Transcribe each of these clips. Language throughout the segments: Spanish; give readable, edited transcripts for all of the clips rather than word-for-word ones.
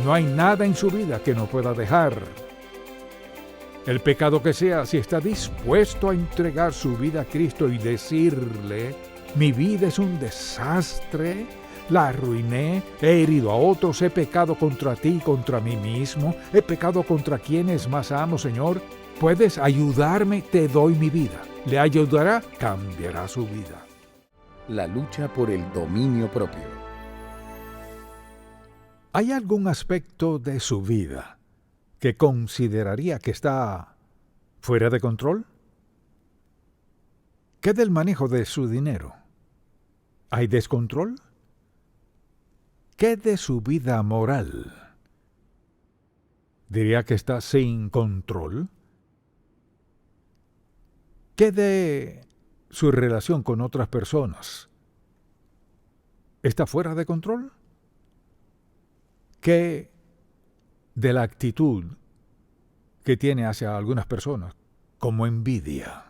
No hay nada en su vida que no pueda dejar. El pecado que sea, si está dispuesto a entregar su vida a Cristo y decirle: mi vida es un desastre, la arruiné, he herido a otros, he pecado contra ti, contra mí mismo, he pecado contra quienes más amo, Señor, ¿puedes ayudarme? Te doy mi vida. ¿Le ayudará? Cambiará su vida. La lucha por el dominio propio. ¿Hay algún aspecto de su vida que consideraría que está fuera de control? ¿Qué del manejo de su dinero? ¿Hay descontrol? ¿Qué de su vida moral? ¿Diría que está sin control? ¿Qué de su relación con otras personas? ¿Está fuera de control? ¿Qué de la actitud que tiene hacia algunas personas, como envidia?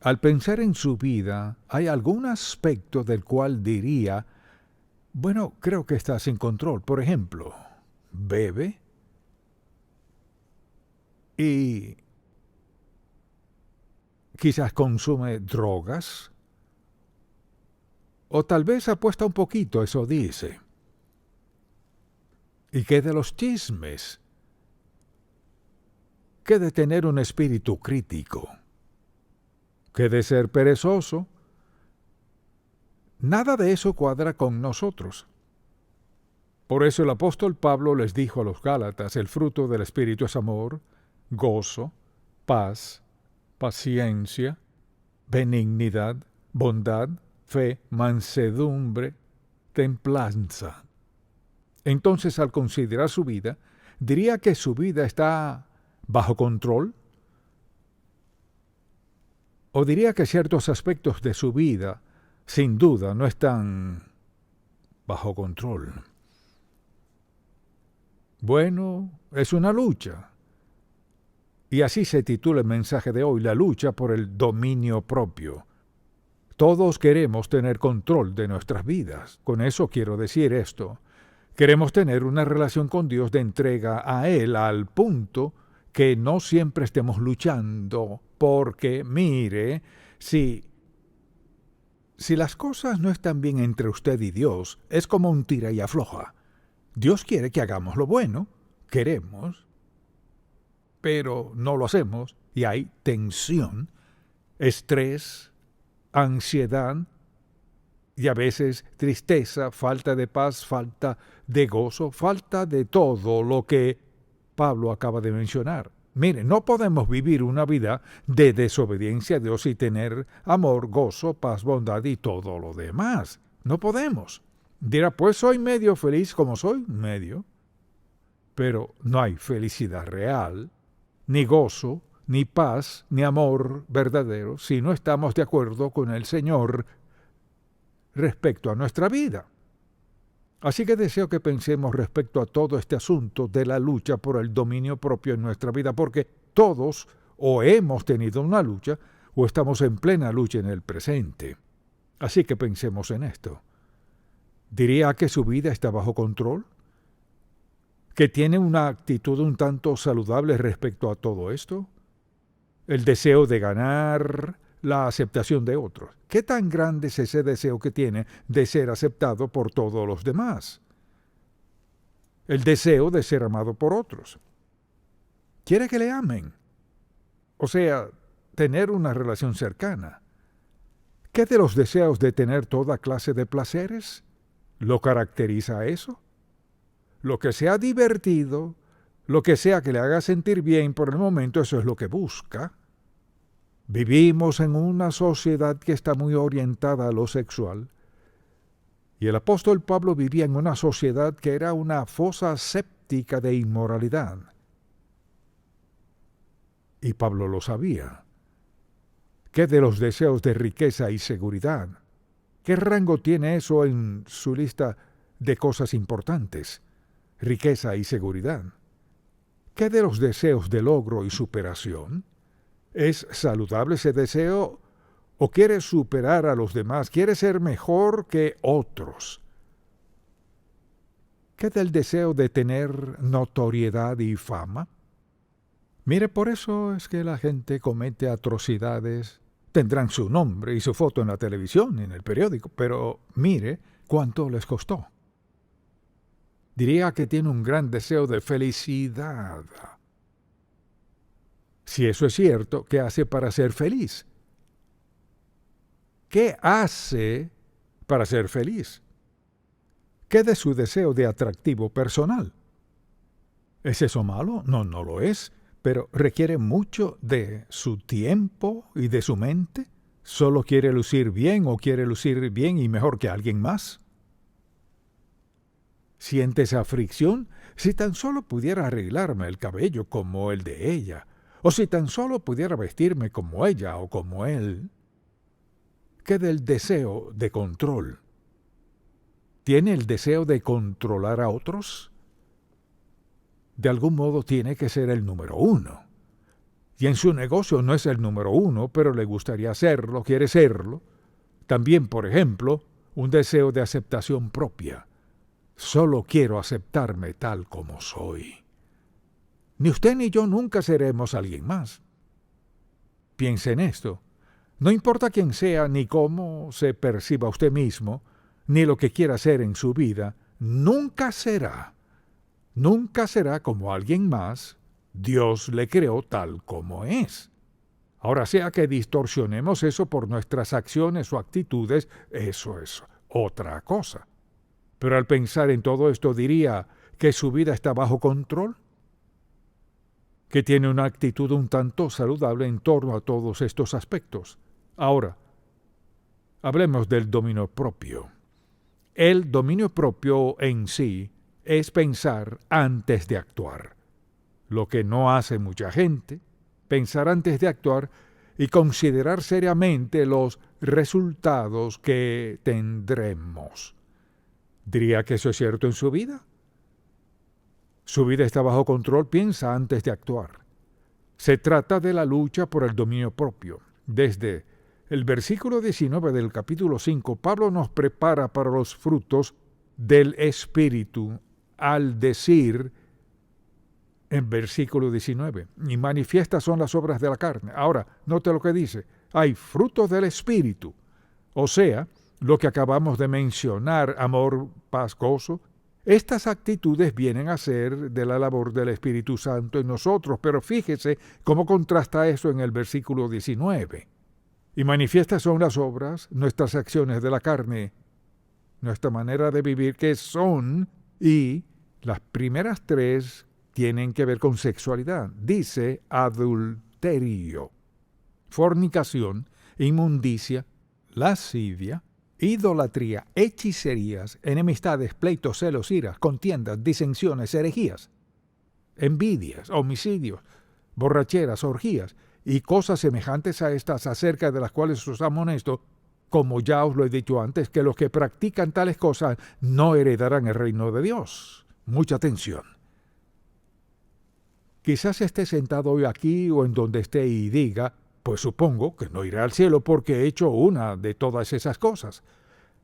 Al pensar en su vida, ¿hay algún aspecto del cual diría: bueno, creo que está sin control? Por ejemplo, bebe y quizás consume drogas, o tal vez apuesta un poquito, eso dice. ¿Y qué de los chismes? ¿Qué de tener un espíritu crítico? ¿Qué de ser perezoso? Nada de eso cuadra con nosotros. Por eso el apóstol Pablo les dijo a los Gálatas: el fruto del Espíritu es amor, gozo, paz, paciencia, benignidad, bondad, fe, mansedumbre, templanza. Entonces, al considerar su vida, ¿diría que su vida está bajo control? ¿O diría que ciertos aspectos de su vida, sin duda, no están bajo control? Bueno, es una lucha. Y así se titula el mensaje de hoy: la lucha por el dominio propio. Todos queremos tener control de nuestras vidas. Con eso quiero decir esto: queremos tener una relación con Dios de entrega a Él, al punto que no siempre estemos luchando, porque, mire, si las cosas no están bien entre usted y Dios, es como un tira y afloja. Dios quiere que hagamos lo bueno, queremos, pero no lo hacemos, y hay tensión, estrés, ansiedad, y a veces tristeza, falta de paz, falta de gozo, falta de todo lo que Pablo acaba de mencionar. Mire, no podemos vivir una vida de desobediencia a Dios y tener amor, gozo, paz, bondad y todo lo demás. No podemos. Dirá: pues soy medio feliz como soy medio. Pero no hay felicidad real, ni gozo, ni paz, ni amor verdadero si no estamos de acuerdo con el Señor respecto a nuestra vida. Así que deseo que pensemos respecto a todo este asunto de la lucha por el dominio propio en nuestra vida, porque todos o hemos tenido una lucha o estamos en plena lucha en el presente. Así que pensemos en esto. ¿Diría que su vida está bajo control? ¿Que tiene una actitud un tanto saludable respecto a todo esto? El deseo de ganar, la aceptación de otros. ¿Qué tan grande es ese deseo que tiene de ser aceptado por todos los demás? El deseo de ser amado por otros. ¿Quiere que le amen? O sea, tener una relación cercana. ¿Qué de los deseos de tener toda clase de placeres? ¿Lo caracteriza eso? Lo que sea divertido, lo que sea que le haga sentir bien por el momento, eso es lo que busca. Vivimos en una sociedad que está muy orientada a lo sexual, y el apóstol Pablo vivía en una sociedad que era una fosa séptica de inmoralidad. Y Pablo lo sabía. ¿Qué de los deseos de riqueza y seguridad? ¿Qué rango tiene eso en su lista de cosas importantes? Riqueza y seguridad. ¿Qué de los deseos de logro y superación? ¿Es saludable ese deseo o quiere superar a los demás? ¿Quiere ser mejor que otros? ¿Qué del deseo de tener notoriedad y fama? Mire, por eso es que la gente comete atrocidades. Tendrán su nombre y su foto en la televisión, en el periódico, pero mire cuánto les costó. Diría que tiene un gran deseo de felicidad. Si eso es cierto, ¿qué hace para ser feliz? ¿Qué hace para ser feliz? ¿Qué de su deseo de atractivo personal? ¿Es eso malo? No, no lo es, pero requiere mucho de su tiempo y de su mente. ¿Solo quiere lucir bien o quiere lucir bien y mejor que alguien más? ¿Siente esa fricción? Si tan solo pudiera arreglarme el cabello como el de ella, o si tan solo pudiera vestirme como ella o como él. ¿Qué del deseo de control? ¿Tiene el deseo de controlar a otros? De algún modo tiene que ser el número uno. Y en su negocio no es el número uno, pero le gustaría serlo, quiere serlo. También, por ejemplo, un deseo de aceptación propia. Solo quiero aceptarme tal como soy. Ni usted ni yo nunca seremos alguien más. Piense en esto. No importa quién sea, ni cómo se perciba usted mismo, ni lo que quiera hacer en su vida, nunca será como alguien más. Dios le creó tal como es. Ahora, sea que distorsionemos eso por nuestras acciones o actitudes, eso es otra cosa. Pero al pensar en todo esto diría que su vida está bajo control, que tiene una actitud un tanto saludable en torno a todos estos aspectos. Ahora, hablemos del dominio propio. El dominio propio en sí es pensar antes de actuar. Lo que no hace mucha gente, pensar antes de actuar y considerar seriamente los resultados que tendremos. ¿Diría que eso es cierto en su vida? Su vida está bajo control, piensa antes de actuar. Se trata de la lucha por el dominio propio. Desde el versículo 19 del capítulo 5, Pablo nos prepara para los frutos del Espíritu al decir en versículo 19, y manifiestas son las obras de la carne. Ahora, note lo que dice, hay frutos del Espíritu, o sea, lo que acabamos de mencionar, amor, paz, gozo. Estas actitudes vienen a ser de la labor del Espíritu Santo en nosotros, pero fíjese cómo contrasta eso en el versículo 19. Y manifiestas son las obras, nuestras acciones de la carne, nuestra manera de vivir, que son, y las primeras tres tienen que ver con sexualidad. Dice adulterio, fornicación, inmundicia, lascivia, idolatría, hechicerías, enemistades, pleitos, celos, iras, contiendas, disensiones, herejías, envidias, homicidios, borracheras, orgías y cosas semejantes a estas, acerca de las cuales os amonesto, como ya os lo he dicho antes, que los que practican tales cosas no heredarán el reino de Dios. Mucha atención. Quizás esté sentado hoy aquí o en donde esté y diga, pues supongo que no iré al cielo porque he hecho una de todas esas cosas.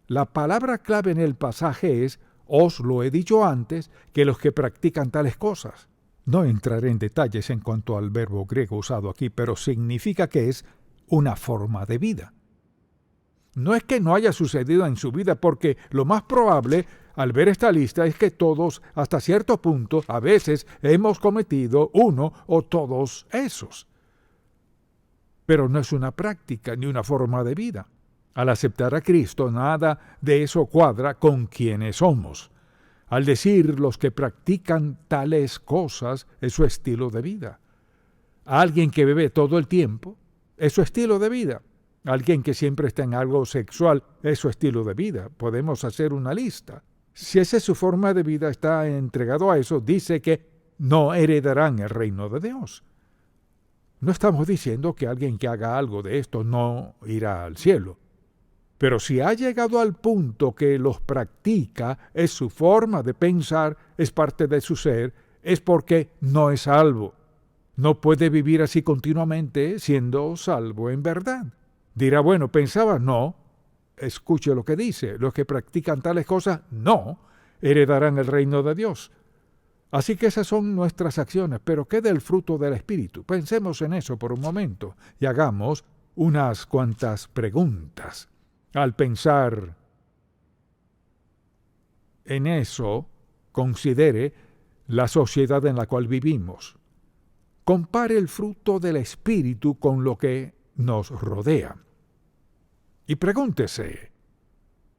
La palabra clave en el pasaje es, os lo he dicho antes, que los que practican tales cosas. No entraré en detalles en cuanto al verbo griego usado aquí, pero significa que es una forma de vida. No es que no haya sucedido en su vida, porque lo más probable al ver esta lista es que todos, hasta cierto punto, a veces hemos cometido uno o todos esos. Pero no es una práctica ni una forma de vida. Al aceptar a Cristo, nada de eso cuadra con quienes somos. Al decir los que practican tales cosas, es su estilo de vida. Alguien que bebe todo el tiempo, es su estilo de vida. Alguien que siempre está en algo sexual, es su estilo de vida. Podemos hacer una lista. Si esa es su forma de vida, está entregado a eso, dice que no heredarán el reino de Dios. No estamos diciendo que alguien que haga algo de esto no irá al cielo. Pero si ha llegado al punto que los practica, es su forma de pensar, es parte de su ser, es porque no es salvo. No puede vivir así continuamente siendo salvo en verdad. Dirá, bueno, pensaba, no. Escuche lo que dice, los que practican tales cosas, no. heredarán el reino de Dios. Así que esas son nuestras acciones, pero ¿qué del fruto del Espíritu? Pensemos en eso por un momento y hagamos unas cuantas preguntas. Al pensar en eso, considere la sociedad en la cual vivimos. Compare el fruto del Espíritu con lo que nos rodea. Y pregúntese,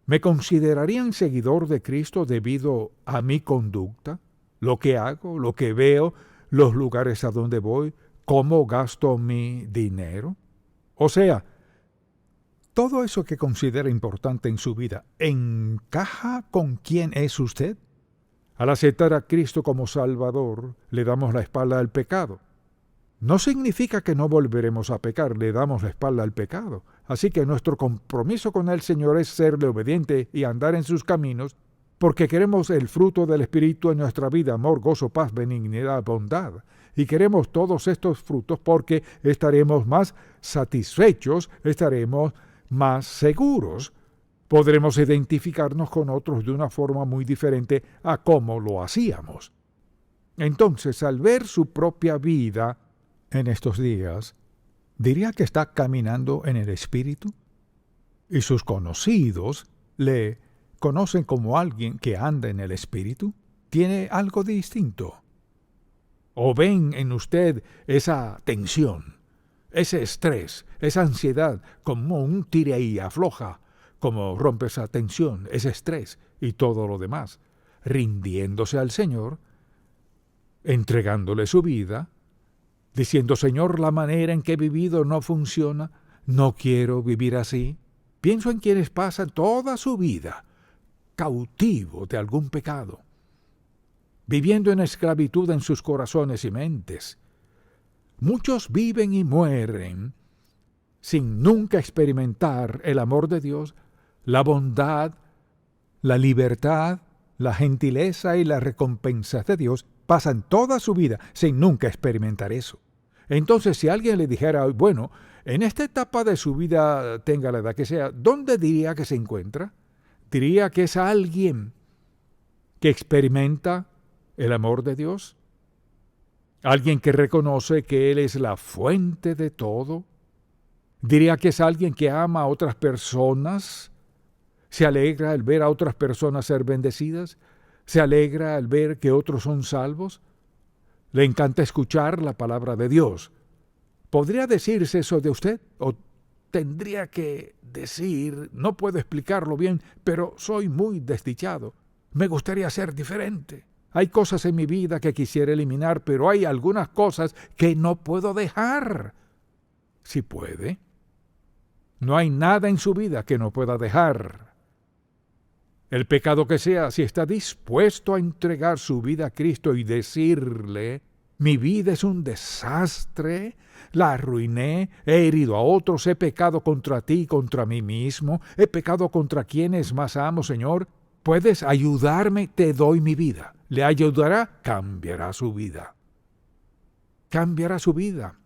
¿me considerarían seguidor de Cristo debido a mi conducta? Lo que hago, lo que veo, los lugares a donde voy, cómo gasto mi dinero. O sea, todo eso que considera importante en su vida, ¿encaja con quién es usted? Al aceptar a Cristo como Salvador, le damos la espalda al pecado. No significa que no volveremos a pecar, le damos la espalda al pecado. Así que nuestro compromiso con el Señor es serle obediente y andar en sus caminos, porque queremos el fruto del Espíritu en nuestra vida, amor, gozo, paz, benignidad, bondad. Y queremos todos estos frutos porque estaremos más satisfechos, estaremos más seguros. Podremos identificarnos con otros de una forma muy diferente a cómo lo hacíamos. Entonces, al ver su propia vida en estos días, ¿diría que está caminando en el Espíritu? ¿Y sus conocidos le conocen como alguien que anda en el Espíritu? ¿Tiene algo distinto? ¿O ven en usted esa tensión, ese estrés, esa ansiedad, como un tire y afloja, como rompe esa tensión, ese estrés y todo lo demás, rindiéndose al Señor, entregándole su vida, diciendo, Señor, la manera en que he vivido no funciona, no quiero vivir así? Pienso en quienes pasan toda su vida cautivos de algún pecado, viviendo en esclavitud en sus corazones y mentes. Muchos viven y mueren sin nunca experimentar el amor de Dios, la bondad, la libertad, la gentileza y las recompensas de Dios. Pasan toda su vida sin nunca experimentar eso. Entonces, si alguien le dijera, bueno, en esta etapa de su vida, tenga la edad que sea, ¿dónde diría que se encuentra? ¿Diría que es alguien que experimenta el amor de Dios? ¿Alguien que reconoce que Él es la fuente de todo? ¿Diría que es alguien que ama a otras personas? ¿Se alegra al ver a otras personas ser bendecidas? ¿Se alegra al ver que otros son salvos? ¿Le encanta escuchar la palabra de Dios? ¿Podría decirse eso de usted? ¿O tendría que decir, no puedo explicarlo bien, pero soy muy desdichado? Me gustaría ser diferente. Hay cosas en mi vida que quisiera eliminar, pero hay algunas cosas que no puedo dejar. ¿Sí puede? No hay nada en su vida que no pueda dejar. El pecado que sea, si está dispuesto a entregar su vida a Cristo y decirle, mi vida es un desastre, la arruiné, he herido a otros, he pecado contra ti y contra mí mismo, he pecado contra quienes más amo, Señor, ¿puedes ayudarme? Te doy mi vida. ¿Le ayudará? Cambiará su vida. Cambiará su vida.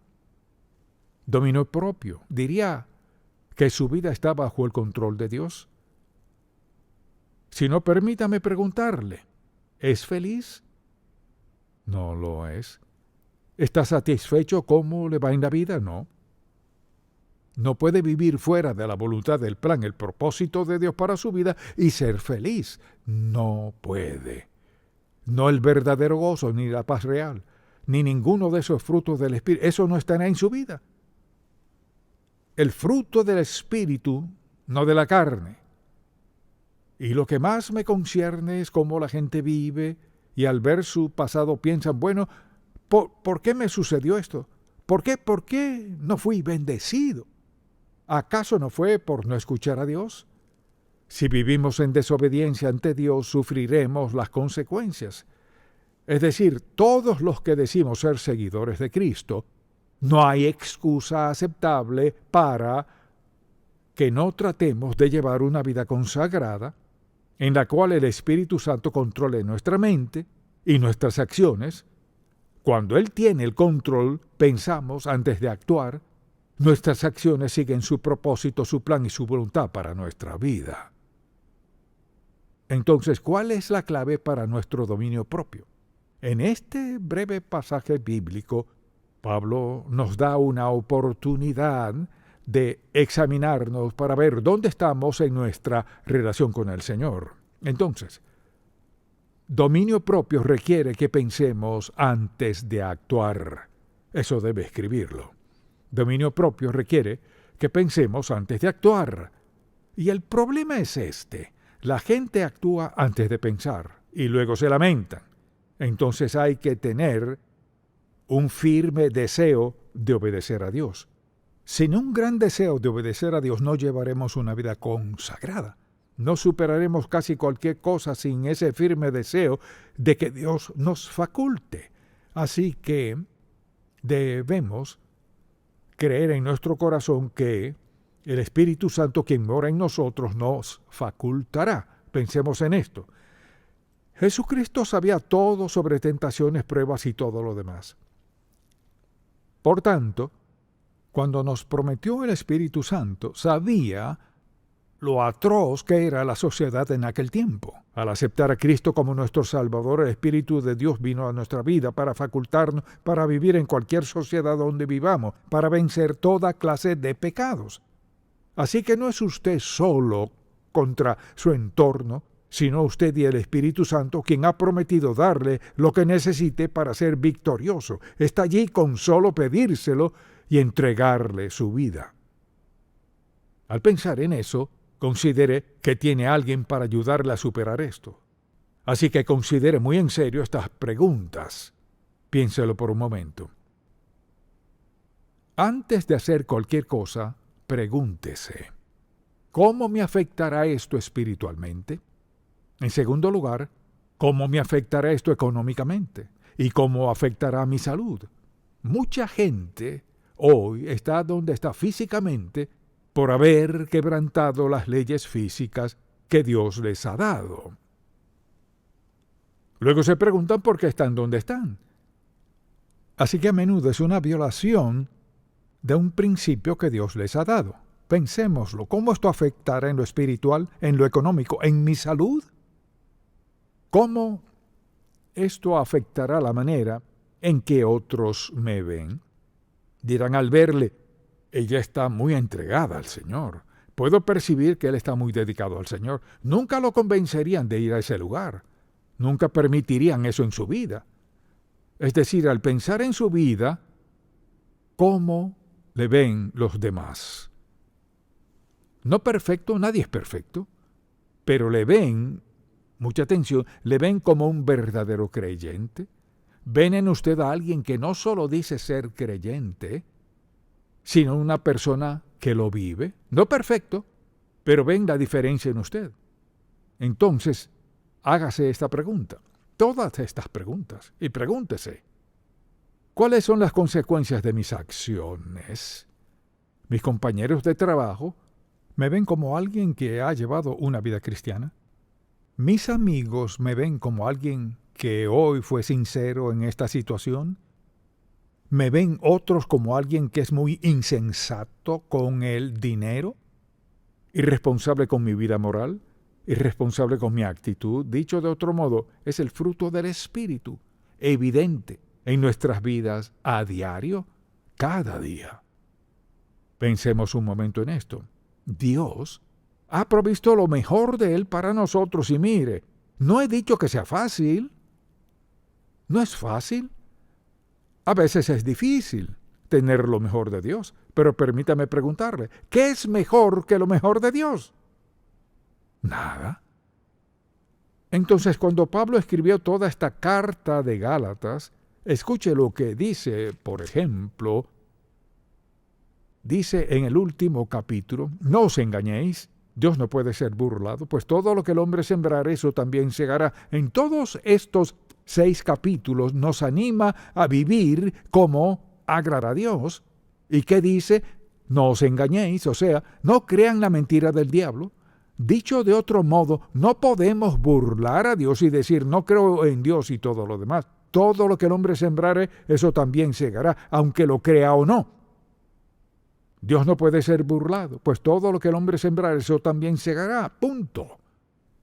Dominio propio. Diría que su vida está bajo el control de Dios. Si no, permítame preguntarle, ¿es feliz? No lo es. ¿Está satisfecho cómo le va en la vida? No. No puede vivir fuera de la voluntad del plan, el propósito de Dios para su vida y ser feliz. No puede. No el verdadero gozo, ni la paz real, ni ninguno de esos frutos del Espíritu. Eso no estará en su vida. El fruto del Espíritu, no de la carne. Y lo que más me concierne es cómo la gente vive y al ver su pasado piensan, bueno, ¿por qué me sucedió esto? ¿Por qué no fui bendecido? ¿Acaso no fue por no escuchar a Dios? Si vivimos en desobediencia ante Dios, sufriremos las consecuencias. Es decir, todos los que decimos ser seguidores de Cristo, no hay excusa aceptable para que no tratemos de llevar una vida consagrada, en la cual el Espíritu Santo controle nuestra mente y nuestras acciones. Cuando Él tiene el control, pensamos antes de actuar, nuestras acciones siguen su propósito, su plan y su voluntad para nuestra vida. Entonces, ¿cuál es la clave para nuestro dominio propio? En este breve pasaje bíblico, Pablo nos da una oportunidad de examinarnos para ver dónde estamos en nuestra relación con el Señor. Entonces, dominio propio requiere que pensemos antes de actuar. Eso debe escribirlo. Dominio propio requiere que pensemos antes de actuar. Y el problema es este. La gente actúa antes de pensar y luego se lamentan. Entonces hay que tener un firme deseo de obedecer a Dios. Sin un gran deseo de obedecer a Dios no llevaremos una vida consagrada. No superaremos casi cualquier cosa sin ese firme deseo de que Dios nos faculte. Así que debemos creer en nuestro corazón que el Espíritu Santo, quien mora en nosotros, nos facultará. Pensemos en esto. Jesucristo sabía todo sobre tentaciones, pruebas y todo lo demás. Por tanto, cuando nos prometió el Espíritu Santo, sabía lo atroz que era la sociedad en aquel tiempo. Al aceptar a Cristo como nuestro Salvador, el Espíritu de Dios vino a nuestra vida para facultarnos para vivir en cualquier sociedad donde vivamos, para vencer toda clase de pecados. Así que no es usted solo contra su entorno, sino usted y el Espíritu Santo, quien ha prometido darle lo que necesite para ser victorioso. Está allí con solo pedírselo y entregarle su vida. Al pensar en eso, considere que tiene alguien para ayudarle a superar esto. Así que considere muy en serio estas preguntas. Piénselo por un momento. Antes de hacer cualquier cosa, pregúntese, ¿cómo me afectará esto espiritualmente? En segundo lugar, ¿cómo me afectará esto económicamente? ¿Y cómo afectará mi salud? Mucha gente hoy está donde está físicamente por haber quebrantado las leyes físicas que Dios les ha dado. Luego se preguntan por qué están donde están. Así que a menudo es una violación de un principio que Dios les ha dado. Pensémoslo, ¿cómo esto afectará en lo espiritual, en lo económico, en mi salud? ¿Cómo esto afectará la manera en que otros me ven? Dirán al verle, ella está muy entregada al Señor. Puedo percibir que él está muy dedicado al Señor. Nunca lo convencerían de ir a ese lugar. Nunca permitirían eso en su vida. Es decir, al pensar en su vida, ¿cómo le ven los demás? No perfecto, nadie es perfecto, pero le ven, mucha atención, le ven como un verdadero creyente. Ven en usted a alguien que no solo dice ser creyente, sino una persona que lo vive. No perfecto, pero ven la diferencia en usted. Entonces, hágase esta pregunta, todas estas preguntas, y pregúntese, ¿cuáles son las consecuencias de mis acciones? ¿Mis compañeros de trabajo me ven como alguien que ha llevado una vida cristiana? ¿Mis amigos me ven como alguien que hoy fue sincero en esta situación? ¿Me ven otros como alguien que es muy insensato con el dinero? ¿Irresponsable con mi vida moral? ¿Irresponsable con mi actitud? Dicho de otro modo, es el fruto del Espíritu, evidente en nuestras vidas a diario, cada día. Pensemos un momento en esto. Dios ha provisto lo mejor de Él para nosotros y mire, no he dicho que sea fácil. No es fácil. A veces es difícil tener lo mejor de Dios, pero permítame preguntarle, ¿qué es mejor que lo mejor de Dios? Nada. Entonces, cuando Pablo escribió toda esta carta de Gálatas, escuche lo que dice, por ejemplo, dice en el último capítulo, no os engañéis, Dios no puede ser burlado, pues todo lo que el hombre sembrare, eso también segará. En todos estos 6 capítulos nos anima a vivir como agrada a Dios. ¿Y qué dice? No os engañéis, o sea, no crean la mentira del diablo. Dicho de otro modo, no podemos burlar a Dios y decir, no creo en Dios y todo lo demás. Todo lo que el hombre sembrare, eso también segará, aunque lo crea o no. Dios no puede ser burlado, pues todo lo que el hombre sembrare, eso también segará. Punto.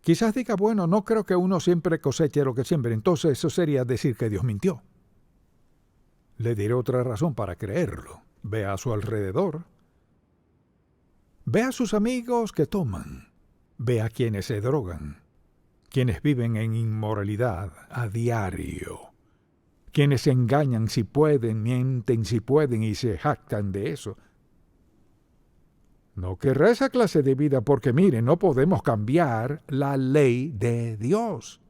Quizás diga, bueno, no creo que uno siempre coseche lo que siembra. Entonces eso sería decir que Dios mintió. Le diré otra razón para creerlo. Vea a su alrededor. Ve a sus amigos que toman. Ve a quienes se drogan. Quienes viven en inmoralidad a diario. Quienes se engañan si pueden, mienten si pueden y se jactan de eso. No querrá esa clase de vida porque, mire, no podemos cambiar la ley de Dios.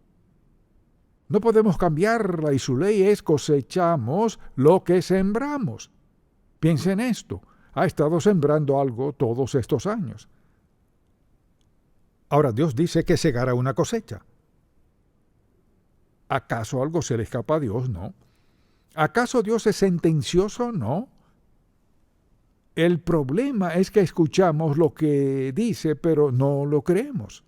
No podemos cambiarla y su ley es cosechamos lo que sembramos. Piense en esto. Ha estado sembrando algo todos estos años. Ahora Dios dice que segará una cosecha. ¿Acaso algo se le escapa a Dios? No. ¿Acaso Dios es sentencioso? No. El problema es que escuchamos lo que dice, pero no lo creemos.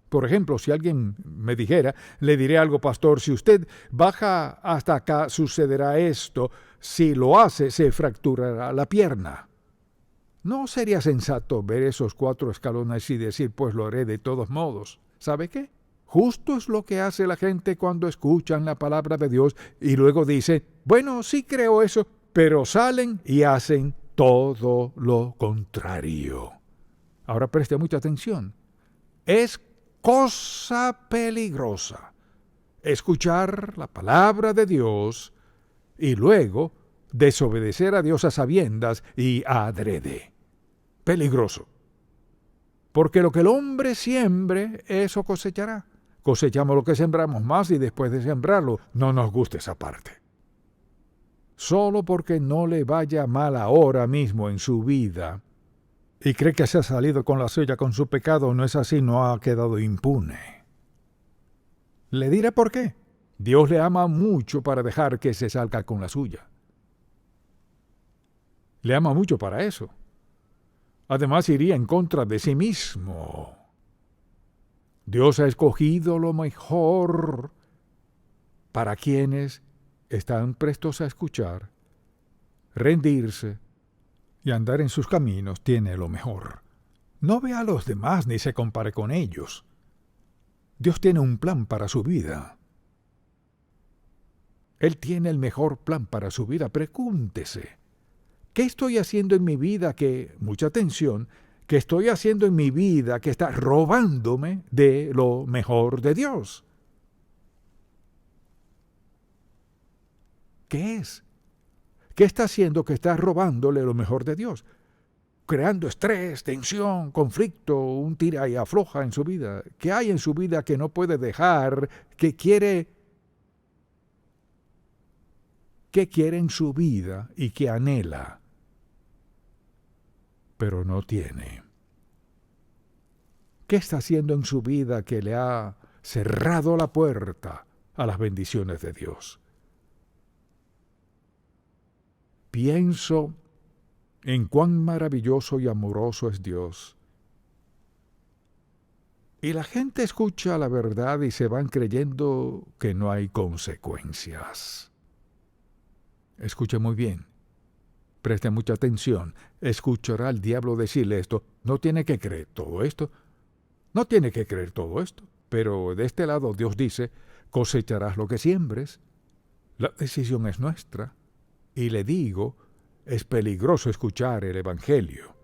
Por ejemplo, si alguien me dijera, le diré algo, pastor, si usted baja hasta acá, sucederá esto. Si lo hace, se fracturará la pierna. ¿No sería sensato ver esos 4 escalones y decir, pues lo haré de todos modos? ¿Sabe qué? Justo es lo que hace la gente cuando escuchan la palabra de Dios y luego dice, bueno, sí creo eso, pero salen y hacen todo lo contrario. Ahora preste mucha atención. Es cosa peligrosa escuchar la palabra de Dios y luego desobedecer a Dios a sabiendas y adrede. Peligroso. Porque lo que el hombre siembre, eso cosechará. Cosechamos lo que sembramos más y después de sembrarlo, no nos gusta esa parte. Solo porque no le vaya mal ahora mismo en su vida y cree que se ha salido con la suya con su pecado, no es así, no ha quedado impune. Le diré por qué. Dios le ama mucho para dejar que se salga con la suya. Le ama mucho para eso. Además iría en contra de sí mismo. Dios ha escogido lo mejor para quienes están prestos a escuchar, rendirse y andar en sus caminos. Tiene lo mejor. No vea a los demás ni se compare con ellos. Dios tiene un plan para su vida. Él tiene el mejor plan para su vida. Pregúntese, ¿qué estoy haciendo en mi vida que, mucha atención, que estoy haciendo en mi vida que está robándome de lo mejor de Dios? ¿Qué es? ¿Qué está haciendo que está robándole lo mejor de Dios? Creando estrés, tensión, conflicto, un tira y afloja en su vida. ¿Qué hay en su vida que no puede dejar, que quiere en su vida y que anhela, pero no tiene? ¿Qué está haciendo en su vida que le ha cerrado la puerta a las bendiciones de Dios? Pienso en cuán maravilloso y amoroso es Dios. Y la gente escucha la verdad y se van creyendo que no hay consecuencias. Escuche muy bien. Preste mucha atención. Escuchará al diablo decirle esto. No tiene que creer todo esto. No tiene que creer todo esto. Pero de este lado Dios dice, cosecharás lo que siembres. La decisión es nuestra. Y le digo, es peligroso escuchar el Evangelio.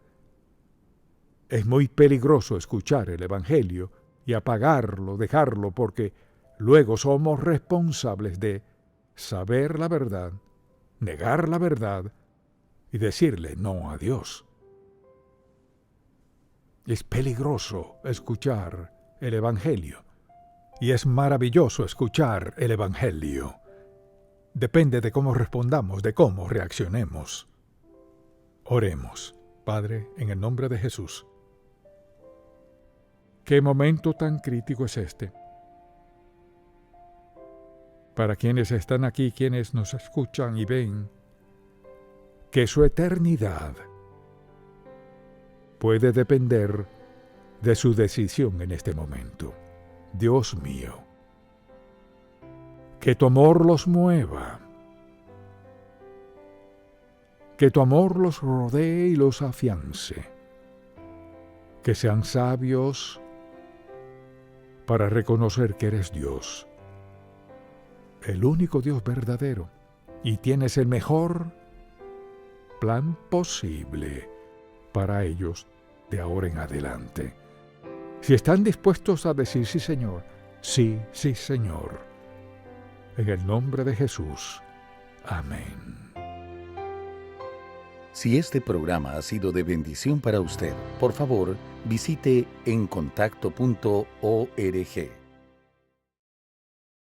Es muy peligroso escuchar el Evangelio y apagarlo, dejarlo, porque luego somos responsables de saber la verdad, negar la verdad y decirle no a Dios. Es peligroso escuchar el Evangelio y es maravilloso escuchar el Evangelio. Depende de cómo respondamos, de cómo reaccionemos. Oremos. Padre, en el nombre de Jesús. ¿Qué momento tan crítico es este? Para quienes están aquí, quienes nos escuchan y ven, que su eternidad puede depender de su decisión en este momento. Dios mío, que tu amor los mueva, que tu amor los rodee y los afiance, que sean sabios, para reconocer que eres Dios, el único Dios verdadero, y tienes el mejor plan posible para ellos de ahora en adelante. Si están dispuestos a decir sí, Señor, sí, sí, Señor, en el nombre de Jesús. Amén. Si este programa ha sido de bendición para usted, por favor, visite encontacto.org